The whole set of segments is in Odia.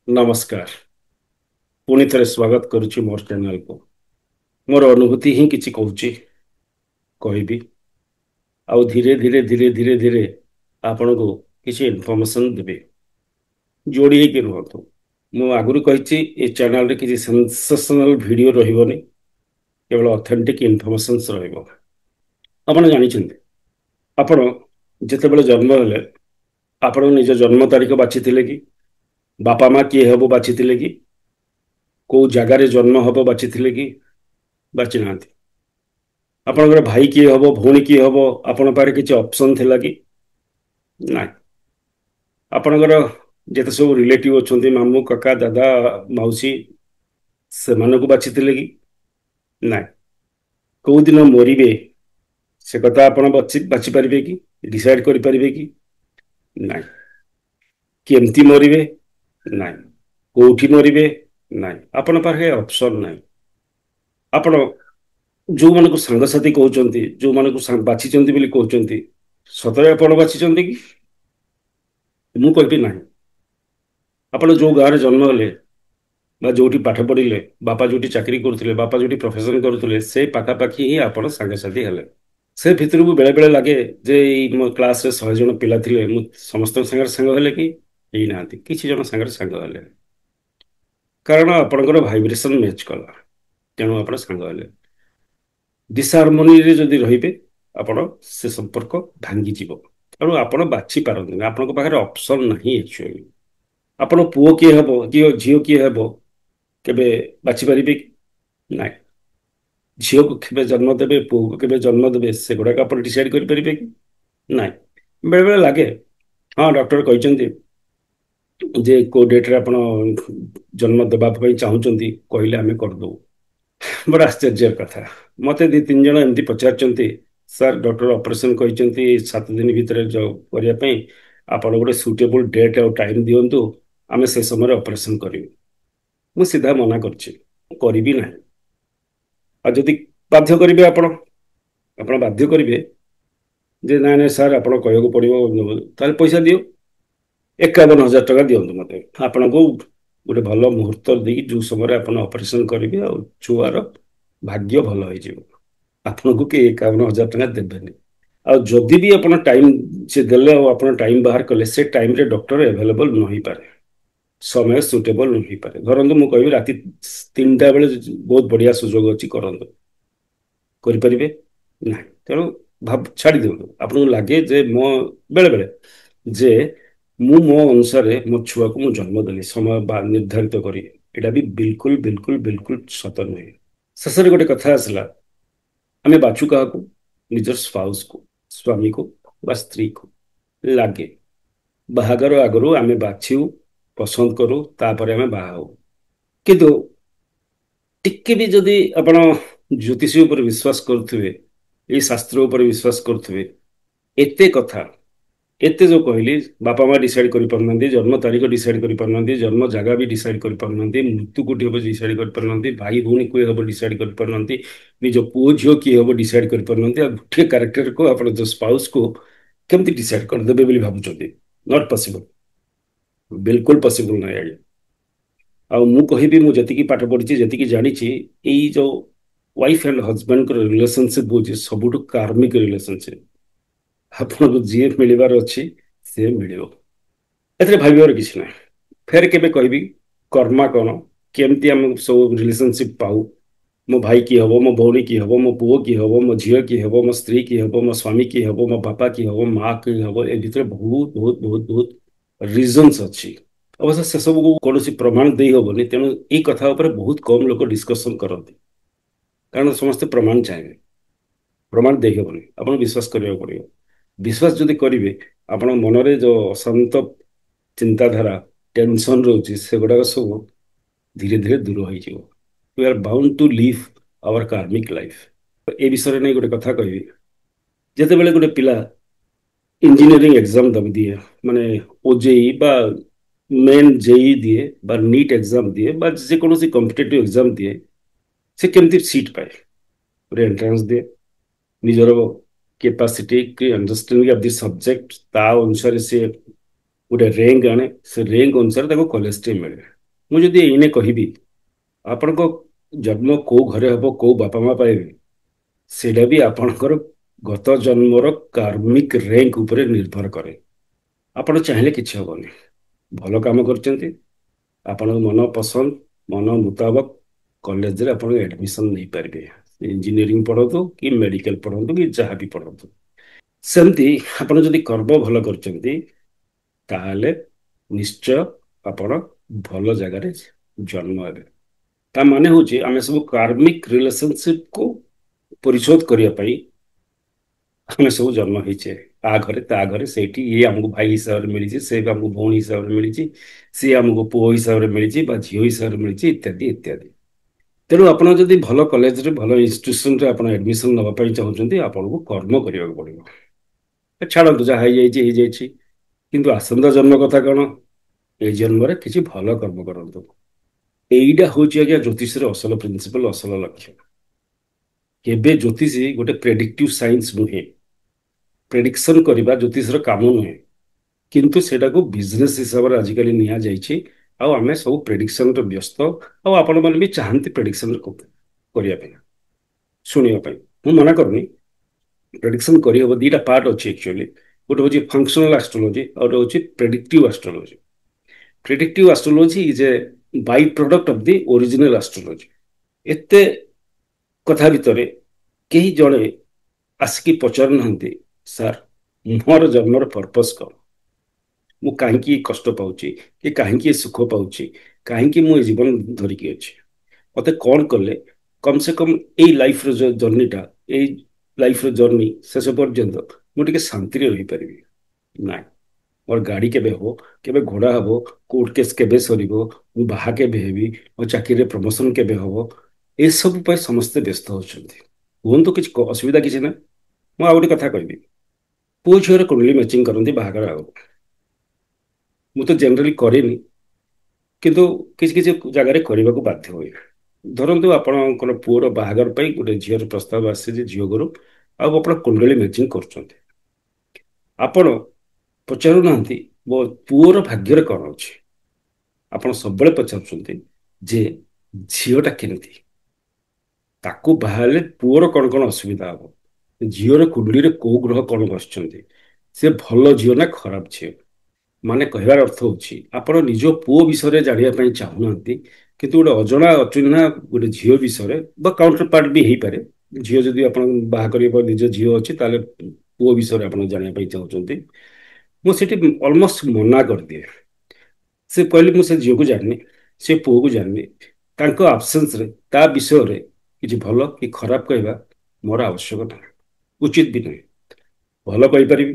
नमस्कार। पुणी थे स्वागत करुच्ची मोर चैनल को। मोर अनुभूति ही किसी कहबी आउ धीरे धीरे धीरे धीरे धीरे आपण को किसी इनफॉरमेशन देबे जोड़ी ही रुहतु। मु आगुरी कही ए चैनल रे किसी सेंसेशनल वीडियो रहिबोनी, केवल ऑथेंटिक इनफॉरमेशन रहिबो। आपण जानिछन्ते आपण जेतेबेले जन्म हेले आपण निज जन्म तारीख बाछिथिले कि बापा माँ किए हेबो बाछिथिले कि को जगार जन्म हम बाछिथिले कि बाछि नांती। आपणकर भाई किए हम भौणी किए हम आपण पारे किसी ऑप्शन थिला कि ना। आपणकर जेते सब रिलेटिव अच्छा मामू काका दादा मौसी से बाछिथिले कि ना। कौ दिन मरिबे से कथा आपण बाछि पारिबे कि डिसाइड करि पारिबे कि ना। केमती मरिबे ना, कोठी मरिबे ना। आपण पाखे ऑप्शन ना। आपण जो मान को सांगसाथी कहते जो मान को बाछी कहते सतरे आप बाछी कि मु कहि ना। आप जो गाँव जन्म हेले जो पाठ पढ़िले बापा जो चाकरी करुले बापा जो प्रोफेशन करुले से पाखापाखि ही आप सांगसाथी हेले। से भितर को बेले बेले लगे जे मो क्लास रे 100 जन पिला थिले मु समस्त संगे सांग हेले कि ना किसी जन सांगे सांग हेले, कारण आपणकर भाइब्रेशन मैच कला तेणु आप सांग हेले। डिसहार्मोनी रे जदि रहिबे आपण से संपर्क भांगी जीवो। तेणु आपण बाछि पारंतु आपन पाखे ऑप्शन नहीं। एक्चुअली आपण पुओ किए हेबो कि झियो किए हेबो केबे बाछि पारिबे ना। झील को केबे जन्म देबे पुओ को केबे जन्म देबे से गुड़ाक आप डिसाइड करि पारिबे कि ना। बेले बेले लगे हाँ डॉक्टर कहते जे को डेट रे आपण जन्म देबा चाहूँगी कहले आम करदे। बड़ा आश्चर्य कथा मत दी तीन जन एमती पचार सर डॉक्टर ऑपरेशन कहते 7 दिन भितर जो करने आप गोटे सुटेबल डेट और टाइम दिंतु आम से समय ऑपरेशन करूँ। मु सीधा मना करी ना। आ जदि बाध्य करेंगे आप बाध्य करेंगे जे ना ना सर आप कहू पड़ो पैसा दियो 51,000 टका दिंतु मत आपन को गोटे भल मुहूर्त देखिए जो समय आप ऑपरेशन करेंगे और छुआर भाग्य भल हो आपन को किए 51,000 टका देवेनि। आदि भी आप टाइम से देले आप टाइम बाहर कले से टाइम रे डॉक्टर एवेलेबल नहीं पारे, समय सुटेबल नहीं पारे। धरतु मुझे कहि राति 3टा बेले बहुत बढ़िया सुजोग अच्छी करें ना। तेणु भाव छाड़ी दिखाँ आपको लगे जे मो बेले बेले जे मु मो अनुसार मो छुआ को जन्म देली समय निर्धारित करी एटा भी बिल्कुल बिल्कुल बिल्कुल सत नुहे। शेष गोटे कथा आसला आम बाछु क्या निजर स्पाउस को स्वामी को बा स्त्री को लगे बाहागर आगु आम बाछू पसंद करूँ तापर आम बाहा किंतु टिके भी जदि आप ज्योतिषी उपर विश्वास करुवे ये शास्त्र उपर विश्वास करुवे एते कथा एते जो कहली बापा माँ डिसाइड कर पारना, जन्म तारीख डिसाइड कर पारना, जन्म जगह भी डिसाइड कर पारना, मृत्यु कोटी हम डिसाइड कर पारना, भाई भौणी किए हम डिसाइड कर पारना, निज पुओ झील किए हम डिसाइड कर पारना। गोटे क्यारेक्टर को आप जो स्पाउस को केमती डिसाइड करदे बोली भावुं नॉट पॉसिबल, बिल्कुल पॉसिबल ना। आज्ञा आ मु कहि मु जति पाठ पढ़ी जी जानी यही जो वाइफ एंड हजबैंड रिलेशनशिप बुझे सबुठ कार्मिक रिलेशनशिप आपको जी मिलबार अच्छी सी मिल ए भावर किसी ना। फेर के कहि कर्मा कौन केमती आम सब रिलेशनशिप पाऊ मो भाई किए हम मो भौणी किए हम मो पुओ किए हम मो झील किए हम मो स्त्री किए हम मो स्वामी किए हम मो बापा किए हम माँ किए हम ए भितर बहुत बहुत बहुत बहुत रिजन्स अच्छी। अवश्य से सब को कौन प्रमाण दे हेनी तेणु ये कथा बहुत कम लोग डिस्कसन करते कारण समस्ते प्रमाण चाहिए प्रमाण दे हेनी आप विश्वास करा पड़ो। विश्वास जदि करेंगे आप मनरे जो अशांत चिंताधारा टेंशन रोचे से गुड़ाक सब धीरे धीरे दूर हो we are bound to live our karmic life. ए विषय नहीं गोटे कथा कहि जिते बड़े गोटे पिला इंजीनियरिंग एग्जाम दिए माने ओजेई बा मेन जेई दिए बा नीट एग्जाम दिए बा जेकोसी कॉम्पिटिटिव एग्जाम दिए से केमती सीट पाए गोटे एंट्रांस दिए निजर कैपेसिटी की अंडरस्टैंडिंग ऑफ द सब्जेक्ट ता अनुसार से गोटे रैंक आने से रैंक अनुसार कॉलेज टे मिले ମୁଁ ଯଦି ଏଇନେ କହିବି ଆପଣଙ୍କ ଜନ୍ମ କୋଉ ଘରେ ହବ, କୋଉ ବାପା ମା ପାଇବେ, ସେଇଟା ବି ଆପଣଙ୍କର ଗତ ଜନ୍ମର କାର୍ମିକ ରେଙ୍କ ଉପରେ ନିର୍ଭର କରେ। ଆପଣ ଚାହିଁଲେ କିଛି ହବନି। ଭଲ କାମ କରିଛନ୍ତି, ଆପଣଙ୍କ ମନ ପସନ୍ଦ, ମନ ମୁତାବକ କଲେଜରେ ଆପଣ ଆଡମିସନ ନେଇପାରିବେ। ଇଞ୍ଜିନିୟରିଂ ପଢ଼ନ୍ତୁ କି ମେଡିକାଲ ପଢ଼ନ୍ତୁ କି ଯାହା ବି ପଢ଼ନ୍ତୁ। ସେମିତି ଆପଣ ଯଦି କର୍ମ ଭଲ କରିଛନ୍ତି ତାହେଲେ ନିଶ୍ଚୟ ଆପଣ ଭଲ ଜାଗାରେ ଜନ୍ମ ହେବେ। ତା ମାନେ ହଉଛି ଆମେ ସବୁ କାର୍ମିକ ରିଲେସନସିପକୁ ପରିଶୋଧ କରିବା ପାଇଁ ଆମେ ସବୁ ଜନ୍ମ ହେଇଛେ। ତା ଘରେ ତା ଘରେ ସେଇଠି, ଇଏ ଆମକୁ ଭାଇ ହିସାବରେ ମିଳିଛି, ସେ ବି ଆମକୁ ଭଉଣୀ ହିସାବରେ ମିଳିଛି, ସିଏ ଆମକୁ ପୁଅ ହିସାବରେ ମିଳିଛି ବା ଝିଅ ହିସାବରେ ମିଳିଛି, ଇତ୍ୟାଦି ଇତ୍ୟାଦି। ତେଣୁ ଆପଣ ଯଦି ଭଲ କଲେଜରେ ଭଲ ଇନଷ୍ଟିଟ୍ୟୁସନରେ ଆପଣ ଆଡମିସନ ନେବା ପାଇଁ ଚାହୁଁଛନ୍ତି, ଆପଣଙ୍କୁ କର୍ମ କରିବାକୁ ପଡ଼ିବ। ଛାଡ଼ନ୍ତୁ, ଯାହା ହେଇଯାଇଛି ହେଇଯାଇଛି, କିନ୍ତୁ ଆସନ୍ତା ଜନ୍ମ କଥା କଣ? ଏଇ ଜନ୍ମରେ କିଛି ଭଲ କର୍ମ କରନ୍ତୁ। ଏଇଟା ହଉଛି ଆଜ୍ଞା ଜ୍ୟୋତିଷର ଅସଲ ପ୍ରିନ୍ସିପଲ, ଅସଲ ଲକ୍ଷ୍ୟ। କେବେ ଜ୍ୟୋତିଷୀ ଗୋଟେ ପ୍ରେଡିକ୍ଟିଭ ସାଇନ୍ସ ନୁହେଁ। ପ୍ରେଡିକ୍ସନ କରିବା ଜ୍ୟୋତିଷର କାମ ନୁହେଁ, କିନ୍ତୁ ସେଟାକୁ ବିଜନେସ ହିସାବରେ ଆଜିକାଲି ନିଆଯାଇଛି। ଆଉ ଆମେ ସବୁ ପ୍ରେଡିକ୍ସନରେ ବ୍ୟସ୍ତ। ଆଉ ଆପଣମାନେ ବି ଚାହାନ୍ତି ପ୍ରେଡିକ୍ସନ କରିବା ପାଇଁ, ଶୁଣିବା ପାଇଁ। ମୁଁ ମନା କରୁନି, ପ୍ରେଡିକ୍ସନ କରିହେବ। ଦିଟା ପାର୍ଟ ଅଛି ଆକ୍ଚୁଆଲି। ଗୋଟେ ହେଉଛି ଫଙ୍କସନାଲ ଆଷ୍ଟ୍ରୋଲୋଜି, ଆଉ ଗୋଟେ ହେଉଛି predictive astrology. Predictive astrology is a Bai product of the original astrology. ଏତେ କଥା ଭିତରେ କେହି ଜଣେ ଆସିକି ପଚାରୁନାହାନ୍ତି, ସାର୍ ମୋର ଜନ୍ମର ପର୍ପସ୍ କ'ଣ? ମୁଁ କାହିଁକି କଷ୍ଟ ପାଉଛି, କି କାହିଁକି ସୁଖ ପାଉଛି, କାହିଁକି ମୁଁ ଏ ଜୀବନ ଧରିକି ଅଛି, ମତେ କ'ଣ କଲେ କମ୍ ସେ କମ୍ ଏଇ ଲାଇଫର ଜର୍ଣ୍ଣିଟା, ଏଇ ଲାଇଫର ଜର୍ଣ୍ଣି ଶେଷ ପର୍ଯ୍ୟନ୍ତ ମୁଁ ଟିକେ ଶାନ୍ତିରେ ରହିପାରିବି? ନାଇଁ। ମୋର ଗାଡ଼ି କେବେ ହବ, କେବେ ଘୋଡ଼ା ହବ, କୋର୍ଟ କେସ୍ କେବେ ସରିବ, ମୁଁ ବାହା କେବେ ହେବି, ମୋ ଚାକିରିରେ ପ୍ରମୋସନ କେବେ ହବ, ଏସବୁ ପାଇଁ ସମସ୍ତେ ବ୍ୟସ୍ତ ହେଉଛନ୍ତି। କୁହନ୍ତୁ, କିଛି ଅସୁବିଧା କିଛି ନାହିଁ। ମୁଁ ଆଉ ଗୋଟେ କଥା କହିବି, ପୁଅ ଝିଅର କୁଣ୍ଡଲି ମ୍ୟାଚିଂ କରନ୍ତି ବାହାଘର ଆଗରୁ। ମୁଁ ତ ଜେନେରାଲି କରେନି, କିନ୍ତୁ କିଛି କିଛି ଜାଗାରେ କରିବାକୁ ବାଧ୍ୟ ହୁଏ। ଧରନ୍ତୁ ଆପଣଙ୍କର ପୁଅର ବାହାଘର ପାଇଁ ଗୋଟେ ଝିଅର ପ୍ରସ୍ତାବ ଆସିଛି ଝିଅ ଘରୁ, ଆଉ ଆପଣ କୁଣ୍ଡଳି ମ୍ୟାଚିଂ କରୁଛନ୍ତି। ଆପଣ ପଚାରୁନାହାନ୍ତି ମୋ ପୁଅର ଭାଗ୍ୟରେ କ'ଣ ଅଛି। ଆପଣ ସବୁବେଳେ ପଚାରୁଛନ୍ତି ଯେ ଝିଅଟା କେମିତି, ତାକୁ ବାହା ହେଲେ ପୁଅର କ'ଣ କ'ଣ ଅସୁବିଧା ହବ, ଝିଅର କୁଣ୍ଡଳୀରେ କୋଉ ଗ୍ରହ କ'ଣ ବସିଛନ୍ତି, ସେ ଭଲ ଝିଅ ନା ଖରାପ ଝିଅ। ମାନେ କହିବାର ଅର୍ଥ ହଉଛି ଆପଣ ନିଜ ପୁଅ ବିଷୟରେ ଜାଣିବା ପାଇଁ ଚାହୁଁନାହାନ୍ତି, କିନ୍ତୁ ଗୋଟେ ଅଜଣା ଅଚିହ୍ନା ଗୋଟେ ଝିଅ ବିଷୟରେ, ବା କାଉଣ୍ଟର ପାର୍ଟ ବି ହେଇପାରେ, ଝିଅ ଯଦି ଆପଣ ବାହା କରିବା ପରେ ନିଜ ଝିଅ ଅଛି ତାହେଲେ ପୁଅ ବିଷୟରେ ଆପଣ ଜାଣିବା ପାଇଁ ଚାହୁଁଛନ୍ତି। ମୁଁ ସେଠି ଅଲମୋଷ୍ଟ ମନା କରିଦିଏ। ସେ କହିଲେ ମୁଁ ସେ ଝିଅକୁ ଜାଣିନି, ସେ ପୁଅକୁ ଜାଣିନି, ତାଙ୍କ ଆବସେନ୍ସରେ ତା ବିଷୟରେ କିଛି ଭଲ କି ଖରାପ କହିବା ମୋର ଆବଶ୍ୟକ ନାହିଁ, ଉଚିତ ବି ନୁହେଁ। ଭଲ କହିପାରିବି,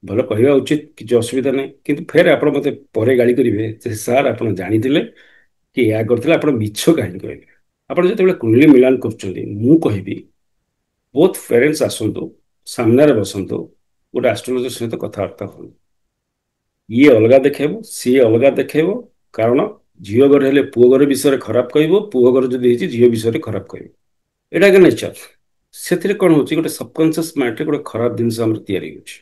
ଭଲ କହିବା ଉଚିତ, କିଛି ଅସୁବିଧା ନାହିଁ। କିନ୍ତୁ ଫେର ଆପଣ ମୋତେ ପରେ ଗାଳି କରିବେ ଯେ ସାର୍ ଆପଣ ଜାଣିଥିଲେ କି ଏହା କରିଥିଲେ, ଆପଣ ମିଛ କାହିଁକି କହିଲେ? ଆପଣ ଯେତେବେଳେ କୁଣ୍ଡଲି ମିଳାନ କରୁଛନ୍ତି, ମୁଁ କହିବି ବୋଥ୍ ପ୍ୟାରେଣ୍ଟସ୍ ଆସନ୍ତୁ, ସାମ୍ନାରେ ବସନ୍ତୁ, ଗୋଟେ ଆଷ୍ଟ୍ରୋଲୋଜିଷ୍ଟ ସହିତ କଥାବାର୍ତ୍ତା ହୁଅନ୍ତୁ। ଇଏ ଅଲଗା ଦେଖେଇବ, ସିଏ ଅଲଗା ଦେଖେଇବ। କାରଣ ଝିଅ ଘର ହେଲେ ପୁଅ ଘର ବିଷୟରେ ଖରାପ କହିବ, ପୁଅ ଘର ଯଦି ହେଇଛି ଝିଅ ବିଷୟରେ ଖରାପ କହିବ। ଏଇଟା ଆଜ୍ଞା ନେଚର। ସେଥିରେ କ'ଣ ହଉଛି, ଗୋଟେ ସବକନସିୟସ୍ ମାଇଣ୍ଡରେ ଗୋଟେ ଖରାପ ଜିନିଷ ଆମର ତିଆରି ହେଉଛି।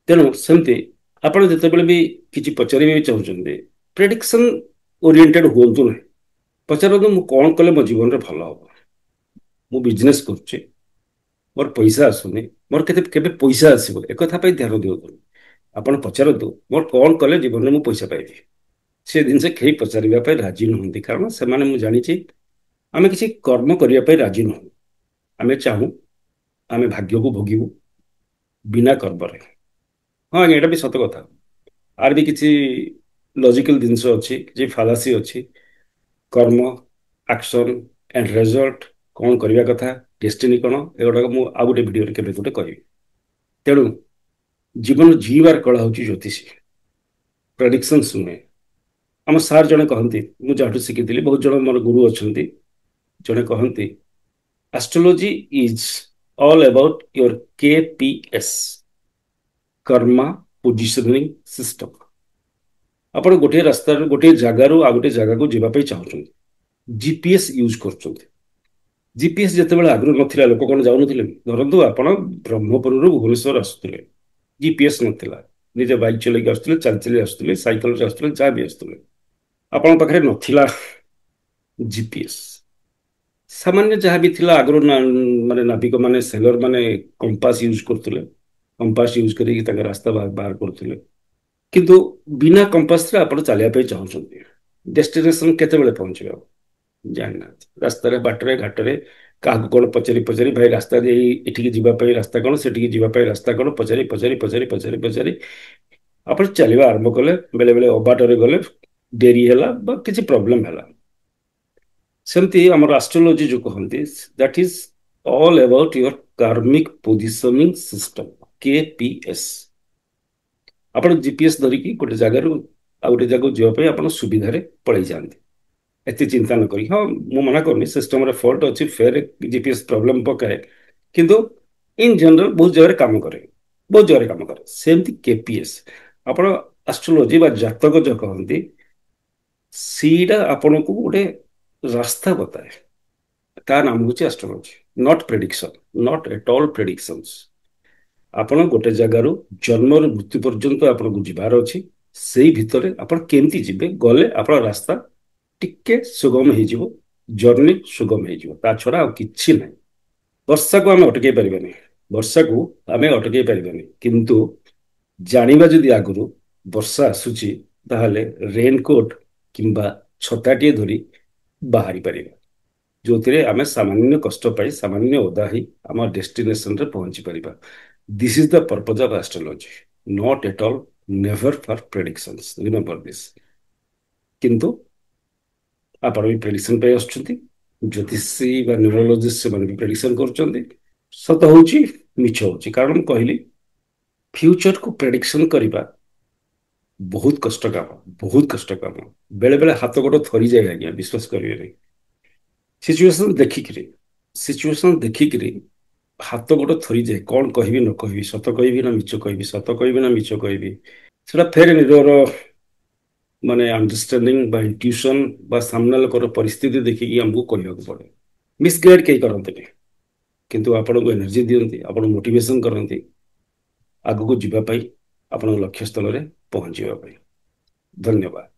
ତେଣୁ ସେମିତି ଆପଣ ଯେତେବେଳେ ବି କିଛି ପଚାରିବା ବି ଚାହୁଁଛନ୍ତି, ପ୍ରେଡିକ୍ସନ ଓରିଏଣ୍ଟେଡ ହୁଅନ୍ତୁ ନାହିଁ। ପଚାରନ୍ତୁ ମୁଁ କ'ଣ କଲେ ମୋ ଜୀବନରେ ଭଲ ହବ। ମୁଁ ବିଜନେସ୍ କରୁଛି, ମୋର ପଇସା ଆସୁନି, ମୋର କେବେ ପଇସା ଆସିବ, ଏକଥା ପାଇଁ ଧ୍ୟାନ ଦିଅନ୍ତୁ। ଆପଣ ପଚାରନ୍ତୁ ମୋର କ'ଣ କଲେ ଜୀବନରେ ମୁଁ ପଇସା ପାଇବି। ସେ ଜିନିଷ କେହି ପଚାରିବା ପାଇଁ ରାଜି ନୁହନ୍ତି, କାରଣ ସେମାନେ, ମୁଁ ଜାଣିଛି, ଆମେ କିଛି କର୍ମ କରିବା ପାଇଁ ରାଜି ନୁହଁ। ଆମେ ଚାହୁଁ ଆମେ ଭାଗ୍ୟକୁ ଭୋଗିବୁ ବିନା କର୍ମରେ। ହଁ ଆଜ୍ଞା, ଏଇଟା ବି ସତ କଥା। ଆର ବି କିଛି ଲଜିକାଲ ଜିନିଷ ଅଛି, କିଛି ଫାଲାସି ଅଛି। କର୍ମ, ଆକ୍ସନ ଆଣ୍ଡ ରେଜଲ୍ଟ, କ'ଣ କରିବା କଥା, ଡେଷ୍ଟିନି କ'ଣ, ଏଗୁଡ଼ାକ ମୁଁ ଆଉ ଗୋଟେ ଭିଡ଼ିଓରେ କେବେ ଗୋଟେ କହିବି। ତେଣୁ ଜୀବନ ଜୀଇବାର କଳା ହେଉଛି ଜ୍ୟୋତିଷୀ, ପ୍ରେଡିକ୍ସନ୍ସ ନୁହେଁ। ଆମ ସାର୍ ଜଣେ କହନ୍ତି, ମୁଁ ଯାହାଠୁ ଶିଖିଥିଲି, ବହୁତ ଜଣ ମୋର ଗୁରୁ ଅଛନ୍ତି, ଜଣେ କହନ୍ତି astrology is all about your KPS, karma positioning system. ଆପଣ ଗୋଟିଏ ରାସ୍ତାରୁ, ଗୋଟିଏ ଜାଗାରୁ ଆଉ ଗୋଟିଏ ଜାଗାକୁ ଯିବା ପାଇଁ ଚାହୁଁଛନ୍ତି, GPS ୟୁଜ୍ କରୁଛନ୍ତି। GPS ଯେତେବେଳେ ଆଗରୁ ନଥିଲା, ଲୋକ କ'ଣ ଯାଉନଥିଲେ? ଧରନ୍ତୁ ଆପଣ ବ୍ରହ୍ମପୁରରୁ ଭୁବନେଶ୍ୱର ଆସୁଥିଲେ, GPS ନଥିଲା, ନିଜ ବାଇକ୍ ଚଲେଇକି ଆସୁଥିଲେ, ଚାଲି ଚାଲି ଆସୁଥିଲେ, ସାଇକେଲରେ ଆସୁଥିଲେ, ଯାହା ବି ଆସୁଥିଲେ। ଆପଣଙ୍କ ପାଖରେ ନଥିଲା ଜିପିଏସ୍। ସାମାନ୍ୟ ଯାହା ବି ଥିଲା ଆଗରୁ ମାନେ ନାବିକ ମାନେ ସେଲର ମାନେ କମ୍ପାସ ୟୁଜ କରୁଥିଲେ। କମ୍ପାସ ୟୁଜ କରିକି ତାଙ୍କ ରାସ୍ତା ବାହାର କରୁଥିଲେ। କିନ୍ତୁ ବିନା କମ୍ପାସରେ ଆପଣ ଚାଲିବା ପାଇଁ ଚାହୁଁଛନ୍ତି, ଡେଷ୍ଟିନେସନ କେତେବେଳେ ପହଞ୍ଚିବେ ଆଉ ଜାଣିନାହାନ୍ତି। ରାସ୍ତାରେ ବାଟରେ ଘାଟରେ କାହାକୁ କଣ ପଚାରି ପଚାରି, ଭାଇ ରାସ୍ତା ଦେଇ ଏଠିକି ଯିବା ପାଇଁ ରାସ୍ତା କଣ, ସେଠିକି ଯିବା ପାଇଁ ରାସ୍ତା କଣ, ପଚାରି ପଚାରି ପଚାରି ପଚାରି ପଚାରି ଆପଣ ଚାଲିବା ଆରମ୍ଭ କଲେ। ବେଳେ ବେଳେ ଅବାଟରେ ଗଲେ, ଡେରି ହେଲା ବା କିଛି ପ୍ରୋବ୍ଲେମ ହେଲା। ସେମିତି ଆମର ଆଷ୍ଟ୍ରୋଲୋଜି ଯୋଉ କହନ୍ତି, that is all about your karmic positioning system, KPS. ଆପଣ ଜିପିଏସ୍ ଧରିକି ଗୋଟେ ଜାଗାରୁ ଆଉ ଗୋଟେ ଜାଗାକୁ ଯିବା ପାଇଁ ଆପଣ ସୁବିଧାରେ ପଳେଇ ଯାଆନ୍ତି, ଏତେ ଚିନ୍ତା ନ କରି। ହଁ, ମୁଁ ମନା କରୁନି ସିଷ୍ଟମରେ ଫଲ୍ଟ ଅଛି, ଫେର ଜିପିଏସ୍ ପ୍ରୋବ୍ଲେମ ପକାଏ, କିନ୍ତୁ ଇନ୍ ଜେନେରାଲ ବହୁତ ଜାଗାରେ କାମ କରେ, ବହୁତ ଜାଗାରେ କାମ କରେ। ସେମିତି କେପିଏସ୍, ଆପଣ ଆଷ୍ଟ୍ରୋଲୋଜି ବା ଜାତକ ଯୋଉ କହନ୍ତି, ସେଇଟା ଆପଣଙ୍କୁ ଗୋଟେ ରାସ୍ତା ବତାଏ। ତା ନାମ ହେଉଛି astrology, not prediction, not at all predictions. ଆପଣ ଗୋଟେ ଜାଗାରୁ ଜନ୍ମରୁ ମୃତ୍ୟୁ ପର୍ଯ୍ୟନ୍ତ ଆପଣଙ୍କୁ ଯିବାର ଅଛି। ସେଇ ଭିତରେ ଆପଣ କେମିତି ଯିବେ, ଗଲେ ଆପଣ ରାସ୍ତା ଟିକେ ସୁଗମ ହେଇଯିବ, ଜର୍ଣ୍ଣି ସୁଗମ ହେଇଯିବ, ତା ଛଡା ଆଉ କିଛି ନାହିଁ। ବର୍ଷାକୁ ଆମେ ଅଟକେଇ ପାରିବାନି, ବର୍ଷାକୁ ଆମେ ଅଟକେଇ ପାରିବାନି, କିନ୍ତୁ ଜାଣିବା ଯଦି ଆଗରୁ ବର୍ଷା ଆସୁଛି, ତାହେଲେ ରେନକୋଟ କିମ୍ବା ଛତାଟିଏ ଧରି ବାହାରି ପାରିବା, ଯୋଉଥିରେ ଆମେ ସାମାନ୍ୟ କଷ୍ଟ ପାଇ, ସାମାନ୍ୟ ଓଦା ହେଇ ଆମ ଡେଷ୍ଟିନେସନରେ ପହଞ୍ଚି ପାରିବା। This is the purpose of astrology, not at all, never for predictions, remember this. କିନ୍ତୁ ଆପଣ ବି ପ୍ରେଡିକ୍ସନ ପାଇଁ ଆସୁଛନ୍ତି, ଜ୍ୟୋତିଷୀ ବା ନ୍ୟୁରୋଲୋଜିଷ୍ଟ ସେମାନେ ବି ପ୍ରେଡିକ୍ସନ କରୁଛନ୍ତି। ସତ ହଉଛି ମିଛ ହଉଛି, କାରଣ ମୁଁ କହିଲି ଫ୍ୟୁଚରକୁ ପ୍ରେଡିକ୍ସନ କରିବା ବହୁତ କଷ୍ଟ କାମ, ବହୁତ କଷ୍ଟ କାମ। ବେଳେ ବେଳେ ହାତ ଗୋଡ଼ ଥରିଯାଏ ଆଜ୍ଞା, ବିଶ୍ୱାସ କରିବେନି। ସିଚୁଏସନ ଦେଖିକିରି, ସିଚୁଏସନ ଦେଖିକିରି ହାତ ଗୋଡ଼ ଥରିଯାଏ, କ'ଣ କହିବି ନ କହିବି, ସତ କହିବି ନା ମିଛ କହିବି, ସତ କହିବି ନା ମିଛ କହିବି। ସେଟା ଫେର ନିଜର ମାନେ ଅଣ୍ଡରଷ୍ଟାଣ୍ଡିଂ ବା ଇଣ୍ଟ୍ୟୁସନ ବା ସାମ୍ନା ଲୋକର ପରିସ୍ଥିତି ଦେଖିକି ଆମକୁ କହିବାକୁ ପଡେ। ମିସଗାଇଡ୍ କେହି କରନ୍ତିନି, କିନ୍ତୁ ଆପଣଙ୍କୁ ଏନର୍ଜି ଦିଅନ୍ତି, ଆପଣ ମୋଟିଭେସନ କରନ୍ତି ଆଗକୁ ଯିବା ପାଇଁ, ଆପଣଙ୍କ ଲକ୍ଷ୍ୟସ୍ଥଳରେ ପହଞ୍ଚିବା ପାଇଁ। ଧନ୍ୟବାଦ।